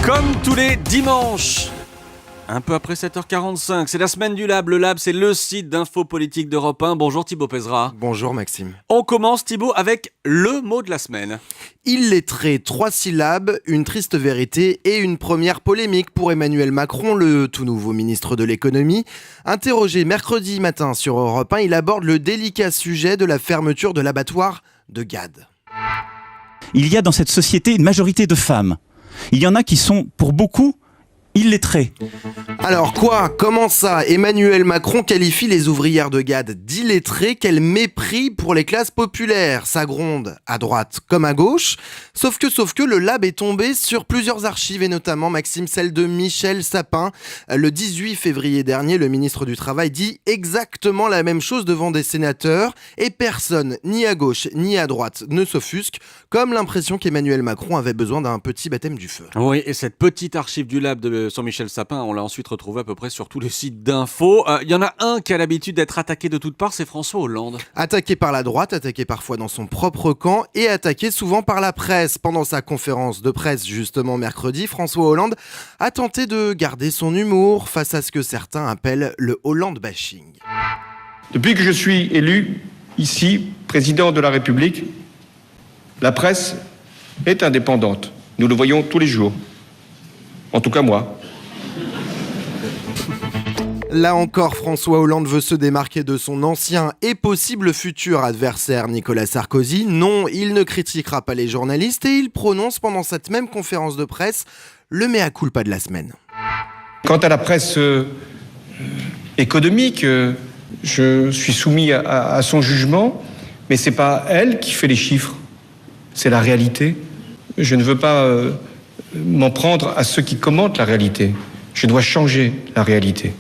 Comme tous les dimanches, un peu après 7h45, c'est la semaine du Lab. Le Lab, c'est le site d'info politique d'Europe 1. Bonjour Thibaut Pézra. Bonjour Maxime. On commence Thibaut avec le mot de la semaine. Illettré, 3 syllabes, une triste vérité et une première polémique pour Emmanuel Macron, le tout nouveau ministre de l'économie. Interrogé mercredi matin sur Europe 1, il aborde le délicat sujet de la fermeture de l'abattoir de Gade. Il y a dans cette société une majorité de femmes. Il y en a qui sont, pour beaucoup, illettrés. Alors quoi ? Comment ça ? Emmanuel Macron qualifie les ouvrières de Gade d'illettrées. Quel mépris pour les classes populaires. Ça gronde à droite comme à gauche. Sauf que le Lab est tombé sur plusieurs archives et notamment, Maxime, celle de Michel Sapin. Le 18 février dernier, le ministre du Travail dit exactement la même chose devant des sénateurs et personne, ni à gauche ni à droite, ne s'offusque, comme l'impression qu'Emmanuel Macron avait besoin d'un petit baptême du feu. Oui, et cette petite archive du Lab sur Michel Sapin, on l'a ensuite retrouvée à peu près sur tous les sites d'info. Il y en a un qui a l'habitude d'être attaqué de toutes parts, c'est François Hollande. Attaqué par la droite, attaqué parfois dans son propre camp et attaqué souvent par la presse. Pendant sa conférence de presse justement mercredi, François Hollande a tenté de garder son humour face à ce que certains appellent le Hollande bashing. Depuis que je suis élu ici, président de la République, la presse est indépendante. Nous le voyons tous les jours. En tout cas moi. Là encore, François Hollande veut se démarquer de son ancien et possible futur adversaire Nicolas Sarkozy. Non, il ne critiquera pas les journalistes et il prononce pendant cette même conférence de presse le mea culpa de la semaine. Quant à la presse économique, je suis soumis à son jugement, mais c'est pas elle qui fait les chiffres, c'est la réalité. Je ne veux pas m'en prendre à ceux qui commentent la réalité. Je dois changer la réalité.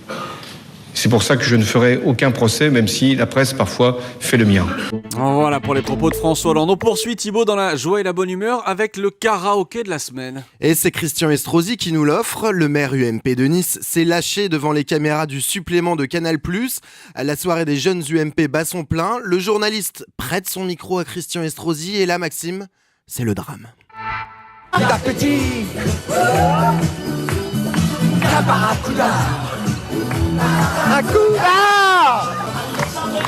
C'est pour ça que je ne ferai aucun procès, même si la presse parfois fait le mien. Voilà pour les propos de François Hollande. On poursuit Thibaut dans la joie et la bonne humeur avec le karaoké de la semaine. Et c'est Christian Estrosi qui nous l'offre. Le maire UMP de Nice s'est lâché devant les caméras du supplément de Canal+. À la soirée des jeunes UMP bat son plein. Le journaliste prête son micro à Christian Estrosi et là, Maxime, c'est le drame. Petit Barracuda. Un coup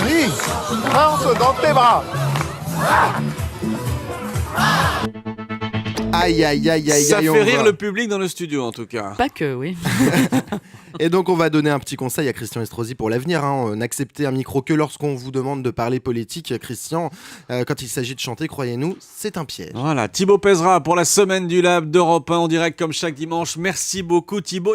oui, entre dans tes bras. Aïe, aïe, aïe, aïe, Ça aïe, fait rire le public dans le studio en tout cas. Pas que, oui. Et donc on va donner un petit conseil à Christian Estrosi pour l'avenir. N'acceptez un micro que lorsqu'on vous demande de parler politique. Christian, quand il s'agit de chanter, croyez-nous, c'est un piège. Voilà, Thibaut Pézra pour la semaine du Lab d'Europe 1 en direct comme chaque dimanche. Merci beaucoup Thibaut.